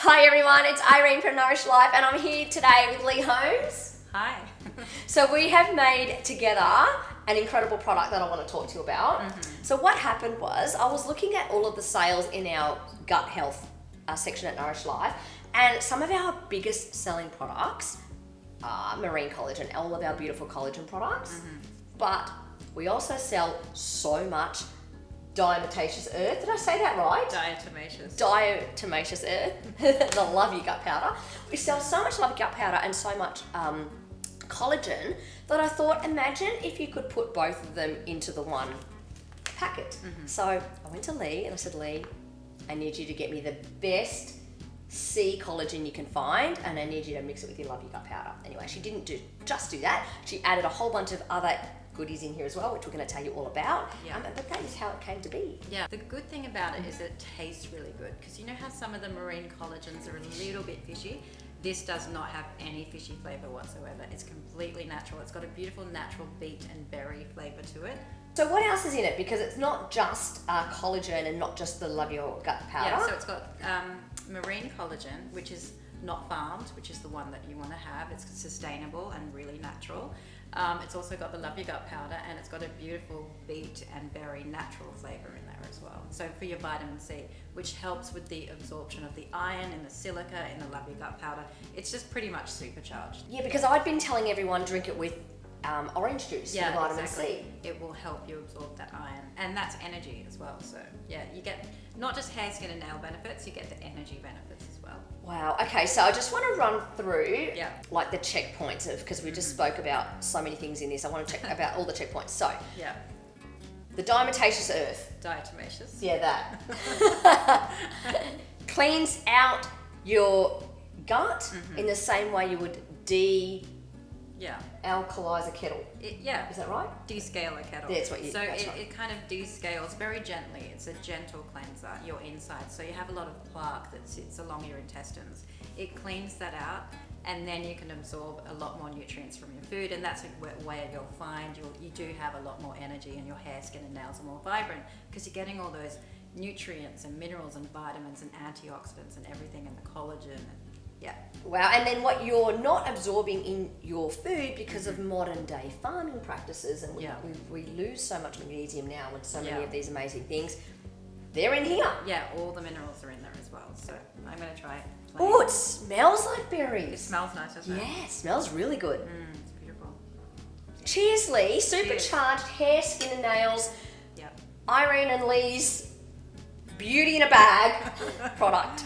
Hi everyone, it's Irene from Nourished Life and I'm here today with Lee Holmes. Hi. So we have made together an incredible product that I want to talk to you about. So what happened was I was looking at all of the sales in our gut health section at Nourished Life, and some of our biggest selling products are marine collagen, all of our beautiful collagen products, but we also sell so much diatomaceous earth. Did I say that right? Diatomaceous earth. The love your gut powder. We sell so much love your gut powder and so much collagen that I thought, imagine if you could put both of them into the one packet. So I went to Lee and I said, Lee, I need you to get me the best sea collagen you can find, and I need you to mix it with your love your gut powder. Anyway, she didn't just do that. She added a whole bunch of other goodies in here as well, which we're going to tell you all about. But that is how it came to be. Yeah, the good thing about it is that it tastes really good, because you know how some of the marine collagens are a little bit fishy? This does not have any fishy flavor whatsoever. It's completely natural. It's got a beautiful natural beet and berry flavor to it. So what else is in it? Because it's not just collagen and not just the love your gut powder. Yeah, so it's got marine collagen, which is not farmed, which is the one that you want to have. It's sustainable and really natural. It's also got the love your gut powder, and it's got a beautiful beet and berry natural flavor in there as well. So for your vitamin C, which helps with the absorption of the iron and the silica in the love your gut powder. It's just pretty much supercharged. Yeah, because I'd been telling everyone drink it with orange juice for vitamin exactly. C. It will help you absorb that iron, and that's energy as well. So yeah, you get not just hair, skin and nail benefits, you get the energy benefits as well. Wow. Okay, so I just want to run through like the checkpoints of, because we just spoke about so many things in this. I want to check about all the checkpoints. So the diatomaceous earth. Diatomaceous. Yeah, that cleans out your gut in the same way you would alkalize a kettle. Is that right? Descale a kettle. That's what you. So that's it kind of descales very gently. It's a gentle cleanser, your inside. So you have a lot of plaque that sits along your intestines. It cleans that out, and then you can absorb a lot more nutrients from your food, and that's where you'll find you do have a lot more energy, and your hair, skin and nails are more vibrant, because you're getting all those nutrients and minerals and vitamins and antioxidants and everything, and the collagen. Wow. And then what you're not absorbing in your food because of modern day farming practices, and we lose so much magnesium now with so many of these amazing things, they're in here. Yeah, all the minerals are in there as well. So I'm going to try it. Oh, it smells like berries. It smells nice, doesn't it? Yeah, it smells really good. It's beautiful. Cheers, Lee. Supercharged hair, skin and nails. Irene and Lee's beauty in a bag product.